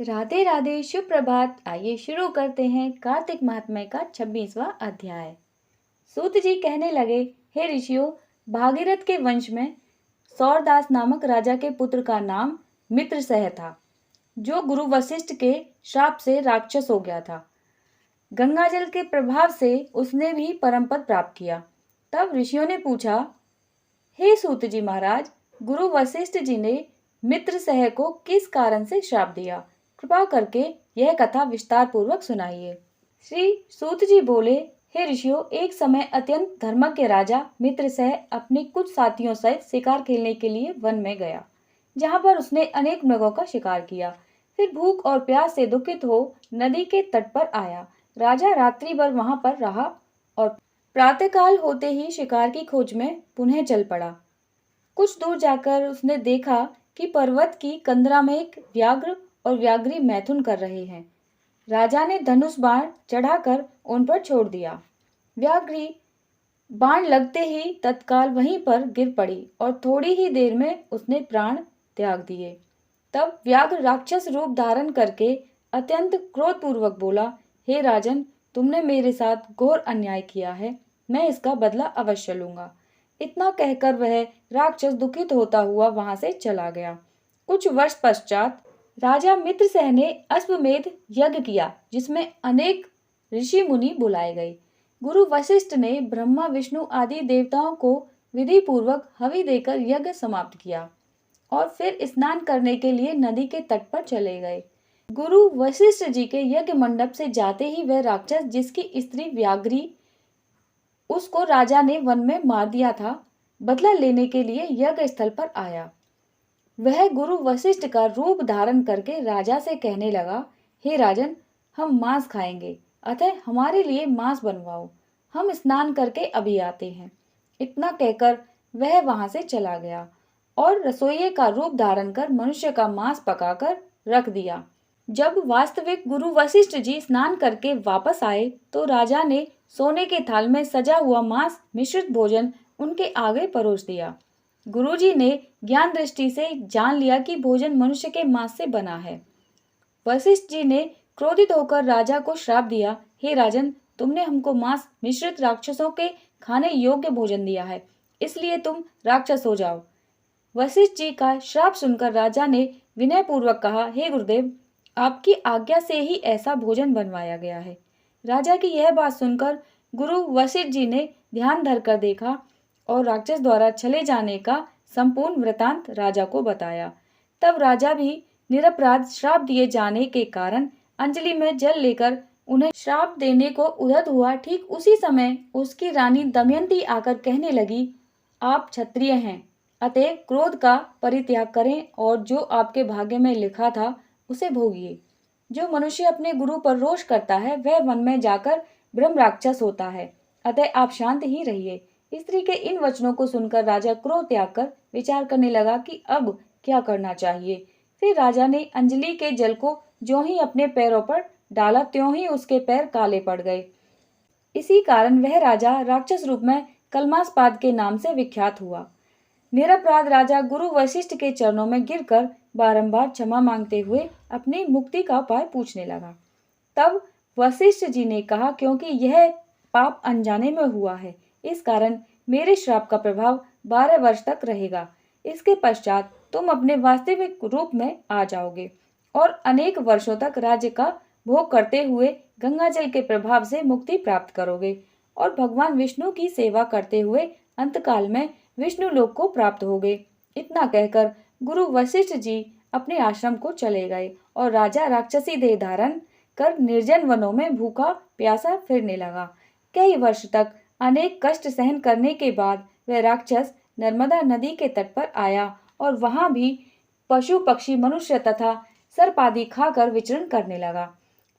राधे राधे, शुभ प्रभात। आइए शुरू करते हैं कार्तिक महात्म्य का 26वां अध्याय। सूत जी कहने लगे, हे ऋषियों, भागीरथ के वंश में सौरदास नामक राजा के पुत्र का नाम मित्रसह था, जो गुरु वशिष्ठ के श्राप से राक्षस हो गया था। गंगाजल के प्रभाव से उसने भी परम पद प्राप्त किया। तब ऋषियों ने पूछा, हे सूत जी महाराज, गुरु वशिष्ठ जी ने मित्रसह को किस कारण से श्राप दिया? कृपा करके यह कथा विस्तार पूर्वक सुनाइए। श्री सूत जी बोले, हे ऋषियों, एक समय अत्यंत धर्मज्ञ राजा मित्रसह अपने कुछ साथियों सहित शिकार खेलने के लिए वन में गया, जहाँ पर उसने अनेक मृगों का शिकार किया। फिर भूख और प्यास से दुखित हो नदी के तट पर आया। राजा रात्रि भर वहां पर रहा और प्रातःकाल होते ही शिकार की खोज में पुनः चल पड़ा। कुछ दूर जाकर उसने देखा कि पर्वत की कंदरा में एक व्याघ्र और व्याघ्री मैथुन कर रहे हैं। राजा ने धनुष बाण चढ़ाकर उन पर छोड़ दिया। व्याघ्री बाण लगते ही तत्काल वहीं पर गिर पड़ी और थोड़ी ही देर में उसने प्राण त्याग दिए। तब व्याघ्र राक्षस रूप धारण करके अत्यंत क्रोधपूर्वक बोला, हे राजन, तुमने मेरे साथ घोर अन्याय किया है, मैं इसका बदला अवश्य लूंगा। इतना कहकर वह राक्षस दुखित होता हुआ वहां से चला गया। कुछ वर्ष पश्चात राजा मित्रसेन ने अश्वमेध यज्ञ किया, जिसमें अनेक ऋषि मुनि बुलाए गए। गुरु वशिष्ठ ने ब्रह्मा विष्णु आदि देवताओं को विधि पूर्वक हवि देकर यज्ञ समाप्त किया और फिर स्नान करने के लिए नदी के तट पर चले गए। गुरु वशिष्ठ जी के यज्ञ मंडप से जाते ही वह राक्षस, जिसकी स्त्री व्याघ्री उसको राजा ने वन में मार दिया था, बदला लेने के लिए यज्ञ स्थल पर आया। वह गुरु वशिष्ठ का रूप धारण करके राजा से कहने लगा, हे राजन, हम मांस खाएंगे, अतः हमारे लिए मांस बनवाओ, हम स्नान करके अभी आते हैं। इतना कहकर वह वहां से चला गया और रसोइये का रूप धारण कर मनुष्य का मांस पकाकर रख दिया। जब वास्तविक गुरु वशिष्ठ जी स्नान करके वापस आए तो राजा ने सोने के थाल में सजा हुआ मांस मिश्रित भोजन उनके आगे परोस दिया। गुरुजी ने ज्ञान दृष्टि से जान लिया कि भोजन मनुष्य के मांस से बना है। वशिष्ठ जी ने क्रोधित होकर राजा को श्राप दिया, हे राजन, तुमने हमको मांस मिश्रित राक्षसों के खाने योग्य भोजन दिया है, इसलिए तुम राक्षस हो जाओ। वशिष्ठ जी का श्राप सुनकर राजा ने विनय पूर्वक कहा, हे गुरुदेव, आपकी आज्ञा से ही ऐसा भोजन बनवाया गया है। राजा की यह बात सुनकर गुरु वशिष्ठ जी ने ध्यान धरकर देखा और राक्षस द्वारा चले जाने का संपूर्ण वृतांत राजा को बताया। तब राजा भी निरपराध श्राप दिए जाने के कारण अंजलि में जल लेकर उन्हें श्राप देने को उद्यत हुआ। ठीक उसी समय उसकी रानी दमयंती आकर कहने लगी, आप क्षत्रिय हैं, अतएव क्रोध का परित्याग करें और जो आपके भाग्य में लिखा था उसे भोगिए। जो मनुष्य अपने गुरु पर रोष करता है वह वन में जाकर ब्रह्म राक्षस होता है, अतः आप शांत ही रहिए। स्त्री के इन वचनों को सुनकर राजा क्रोध त्याग कर विचार करने लगा कि अब क्या करना चाहिए। फिर राजा ने अंजलि के जल को ज्यों ही अपने पैरों पर डाला त्यों ही उसके पैर काले पड़ गए। इसी कारण वह राजा राक्षस रूप में कलमासपाद के नाम से विख्यात हुआ। निरपराध राजा गुरु वशिष्ठ के चरणों में गिरकर बारंबार क्षमा मांगते हुए अपनी मुक्ति का उपाय पूछने लगा। तब वशिष्ठ जी ने कहा, क्योंकि यह पाप अनजाने में हुआ है, इस कारण मेरे श्राप का प्रभाव 12 वर्ष तक रहेगा। इसके पश्चात तुम अपने वास्तविक रूप में आ जाओगे और अनेक वर्षों तक राज्य का भोग करते हुए गंगाजल के प्रभाव से मुक्ति प्राप्त करोगे और भगवान विष्णु की सेवा करते हुए अंतकाल में विष्णु लोक को प्राप्त होगे। इतना कहकर गुरु वशिष्ठ जी अपने आश्रम को चले गए और राजा राक्षसी देह धारण कर निर्जन वनों में भूखा प्यासा फिरने लगा। कई वर्ष तक अनेक कष्ट सहन करने के बाद वह राक्षस नर्मदा नदी के तट पर आया और वहां भी पशु पक्षी मनुष्य तथा सर्प आदि खाकर विचरण करने लगा।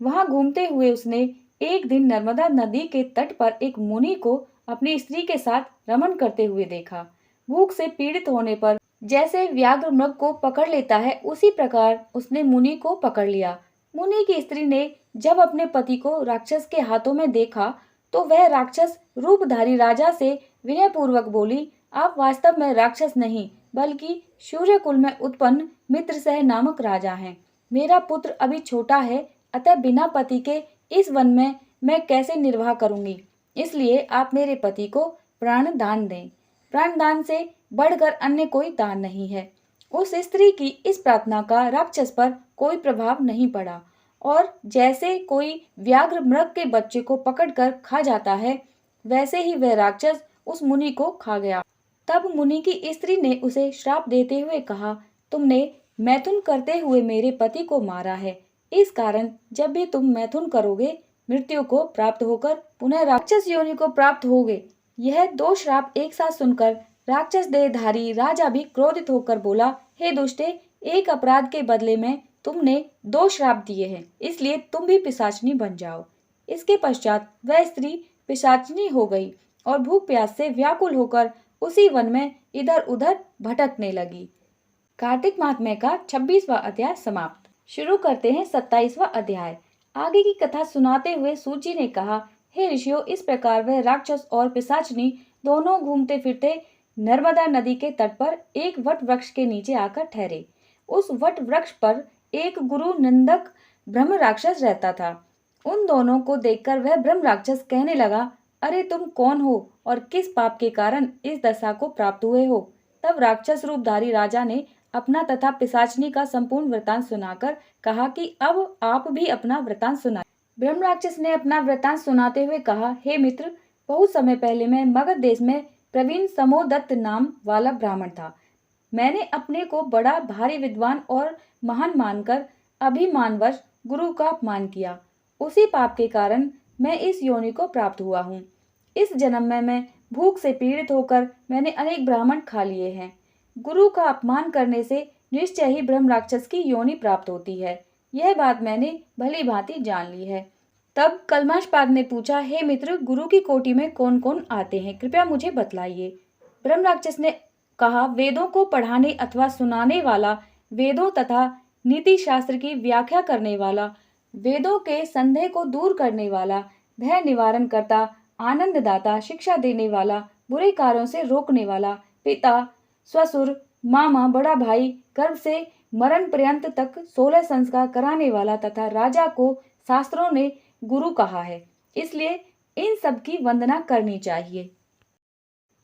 वहां घूमते हुए उसने एक दिन नर्मदा नदी के तट पर एक मुनि को अपनी स्त्री के साथ रमण करते हुए देखा। भूख से पीड़ित होने पर जैसे व्याघ्र मृग को पकड़ लेता है, उसी प्रकार उसने मुनि को पकड़ लिया। मुनि की स्त्री ने जब अपने पति को राक्षस के हाथों में देखा तो वह राक्षस रूपधारी राजा से विनय पूर्वक बोली, आप वास्तव में राक्षस नहीं बल्कि सूर्य कुल में उत्पन्न मित्रसह नामक राजा हैं। मेरा पुत्र अभी छोटा है, अतः बिना पति के इस वन में मैं कैसे निर्वाह करूंगी। इसलिए आप मेरे पति को प्राण दान दें। प्राण दान से बढ़कर अन्य कोई दान नहीं है। उस स्त्री की इस प्रार्थना का राक्षस पर कोई प्रभाव नहीं पड़ा और जैसे कोई व्याघ्र मृग के बच्चे को पकड़कर खा जाता है, वैसे ही वह राक्षस उस मुनि को खा गया। तब मुनि की स्त्री ने उसे श्राप देते हुए कहा, तुमने मैथुन करते हुए मेरे पति को मारा है। इस कारण जब भी तुम मैथुन करोगे, मृत्यु को प्राप्त होकर पुनः राक्षस योनि को प्राप्त होगे। यह दो श्राप एक साथ सुनकर राक्षस देहधारी राजा भी क्रोधित होकर बोला, हे दुष्टे, एक अपराध के बदले में तुमने दो श्राप दिए हैं, इसलिए तुम भी पिशाचनी बन जाओ। इसके पश्चात वह स्त्री पिशाचनी हो गई और भूख प्यास से व्याकुल होकर उसी वन में इधर उधर भटकने लगी। कार्तिक महात्म्य का 26वां अध्याय समाप्त। शुरू करते हैं 27वां अध्याय। आगे की कथा सुनाते हुए सूत जी ने कहा, हे ऋषियों, इस प्रकार वह राक्षस और पिशाचनी दोनों घूमते फिरते नर्मदा नदी के तट पर एक वट वृक्ष के नीचे आकर ठहरे। उस वट वृक्ष पर एक गुरु नंदक ब्रह्म राक्षस रहता था। उन दोनों को देखकर वह ब्रह्म राक्षस कहने लगा, अरे तुम कौन हो और किस पाप के कारण इस दशा को प्राप्त हुए हो। तब राक्षस रूपधारी राजा ने अपना तथा पिशाचनी का संपूर्ण वृतांत सुनाकर कहा कि अब आप भी अपना वृतांत सुनाएं। ब्रह्म राक्षस ने अपना वृतांत सुनाते हुए कहा, हे मित्र, बहुत समय पहले मैं मगध देश में प्रवीण समोदत्त नाम वाला ब्राह्मण था। मैंने अपने को बड़ा भारी विद्वान और महान मानकर अभिमानवश गुरु का अपमान किया। उसी पाप के कारण मैं इस योनि को प्राप्त हुआ हूँ। इस जन्म में मैं भूख से पीड़ित होकर मैंने अनेक ब्राह्मण खा लिए हैं। गुरु का अपमान करने से निश्चय ही ब्रह्म राक्षस की योनि प्राप्त होती है। यह बात मैंने भली भांति जान ली है। तब कलमाशपाद ने पूछा, हे मित्र, गुरु की कोटि में कौन कौन आते हैं, कृपया मुझे बतलाइए। ब्रह्म राक्षस ने कहा, वेदों को पढ़ाने अथवा सुनाने वाला, वेदों तथा नीति शास्त्र की व्याख्या करने वाला, वेदों के संदेह को दूर करने वाला, भय निवारण करता, आनंददाता, शिक्षा देने वाला, बुरे कार्यों से रोकने वाला, पिता, ससुर, मामा, बड़ा भाई, गर्भ से मरण पर्यंत तक 16 संस्कार कराने वाला तथा राजा को शास्त्रों ने गुरु कहा है, इसलिए इन सब की वंदना करनी चाहिए।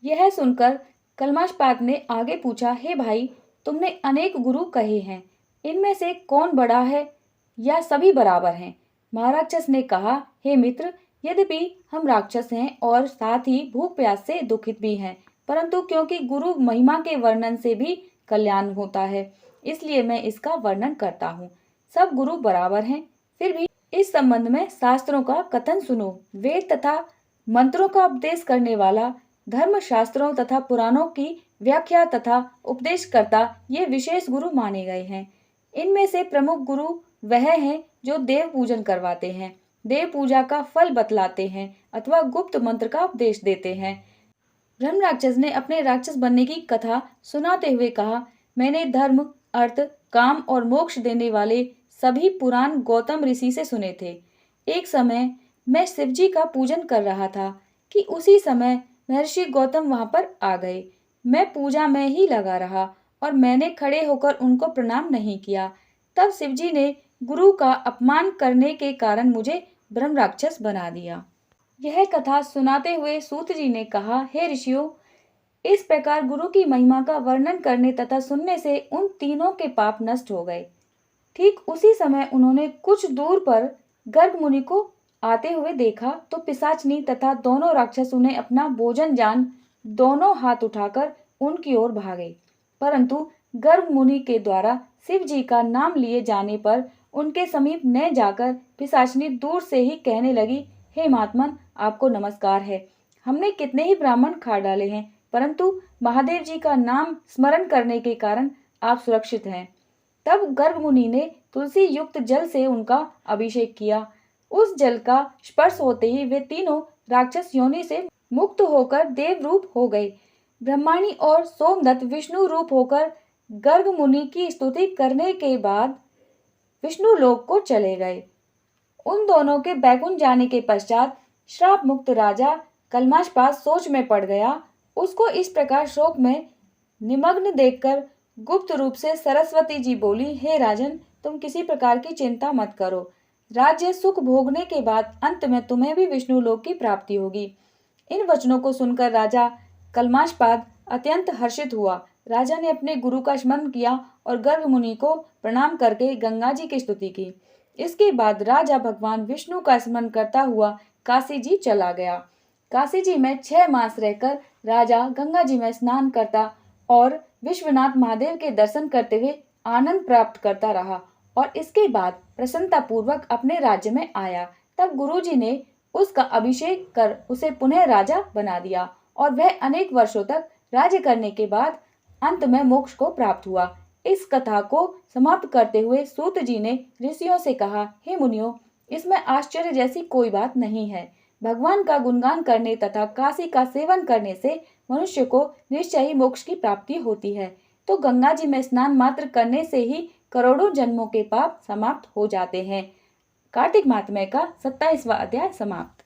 यह सुनकर कलमाशपाद ने आगे पूछा, हे भाई, तुमने अनेक गुरु कहे हैं, इनमें से कौन बड़ा है या सभी बराबर हैं? महाराक्षस ने कहा, हे मित्र, यद्यपि हम राक्षस हैं और साथ ही भूख प्यास से दुखित भी हैं, परंतु क्योंकि गुरु महिमा के वर्णन से भी कल्याण होता है, इसलिए मैं इसका वर्णन करता हूँ। सब गुरु बराबर हैं, फिर भी इस संबंध में शास्त्रों का कथन सुनो। वेद तथा मंत्रों का उपदेश करने वाला, धर्म शास्त्रों तथा पुराणों की व्याख्या तथा उपदेश करता, ये विशेष गुरु माने गए हैं। इनमें से प्रमुख गुरु वह हैं जो देव पूजन करवाते हैं, देव पूजा का फल बतलाते हैं अथवा गुप्त मंत्र का उपदेश देते हैं। ब्रह्म राक्षस ने अपने राक्षस बनने की कथा सुनाते हुए कहा, मैंने धर्म, अर्थ, काम और मोक्ष देने वाले सभी पुराण गौतम ऋषि से सुने थे। एक समय मैं शिवजी का पूजन कर रहा था कि उसी समय महर्षि गौतम वहां पर आ गए। मैं पूजा में ही लगा रहा और मैंने खड़े होकर उनको प्रणाम नहीं किया। तब शिवजी ने गुरु का अपमान करने के कारण मुझे ब्रह्म राक्षस बना दिया। यह कथा सुनाते हुए सूत जी ने कहा, हे ऋषियों, इस प्रकार गुरु की महिमा का वर्णन करने तथा सुनने से उन तीनों के पाप नष्ट हो गए। ठीक उसी समय उन्होंने कुछ दूर पर गर्ग मुनि को आते हुए देखा तो पिशाचनी तथा दोनों राक्षस उन्हें अपना भोजन जान दोनों हाथ उठाकर उनकी ओर भागे, परंतु गर्ग मुनि के द्वारा शिव जी का नाम लिए जाने पर उनके समीप न जाकर पिशाचनी दूर से ही कहने लगी, हे महात्मन, आपको नमस्कार है। हमने कितने ही ब्राह्मण खा डाले हैं, परंतु महादेव जी का नाम स्मरण करने के कारण आप सुरक्षित हैं। तब गर्ग मुनि ने तुलसी युक्त जल से उनका अभिषेक किया। उस जल का स्पर्श होते ही वे तीनों राक्षस योनि से मुक्त होकर देव रूप हो गए। ब्रह्माणी और सोमदत्त विष्णु रूप होकर गर्ग मुनि की स्तुति करने के बाद विष्णु लोक को चले गए। उन दोनों के बैकुंठ जाने के पश्चात श्राप मुक्त राजा कलमाशपाद सोच में पड़ गया। उसको इस प्रकार शोक में निमग्न देखकर गुप्त रूप से सरस्वती जी बोली, हे राजन, तुम किसी प्रकार की चिंता मत करो। राज्य सुख भोगने के बाद अंत में तुम्हें भी विष्णु लोक की प्राप्ति होगी। इन वचनों को सुनकर राजा कल्माशपाद अत्यंत हर्षित हुआ। राजा ने अपने गुरु का स्मरण किया और गर्ग मुनि को प्रणाम करके गंगा जी की स्तुति की। इसके बाद राजा भगवान विष्णु का स्मरण करता हुआ काशी जी चला गया। काशी जी में 6 मास रहकर राजा गंगा जी में स्नान करता और विश्वनाथ महादेव के दर्शन करते हुए आनंद प्राप्त करता रहा और इसके बाद प्रसन्नता पूर्वक अपने राज्य में आया। तब गुरुजी ने उसका अभिषेक कर उसे पुनः राजा बना दिया और वह अनेक वर्षों तक राज्य करने के बाद अंत में मोक्ष को प्राप्त हुआ। इस कथा को समाप्त करते हुए सूत जी ने ऋषियों से कहा, हे मुनियों, इसमें आश्चर्य जैसी कोई बात नहीं है। भगवान का गुणगान करने तथा काशी का सेवन करने से मनुष्य को निश्चय ही मोक्ष की प्राप्ति होती है। तो गंगा जी में स्नान मात्र करने से ही करोड़ों जन्मों के पाप समाप्त हो जाते हैं। कार्तिक माह का 27वां अध्याय समाप्त।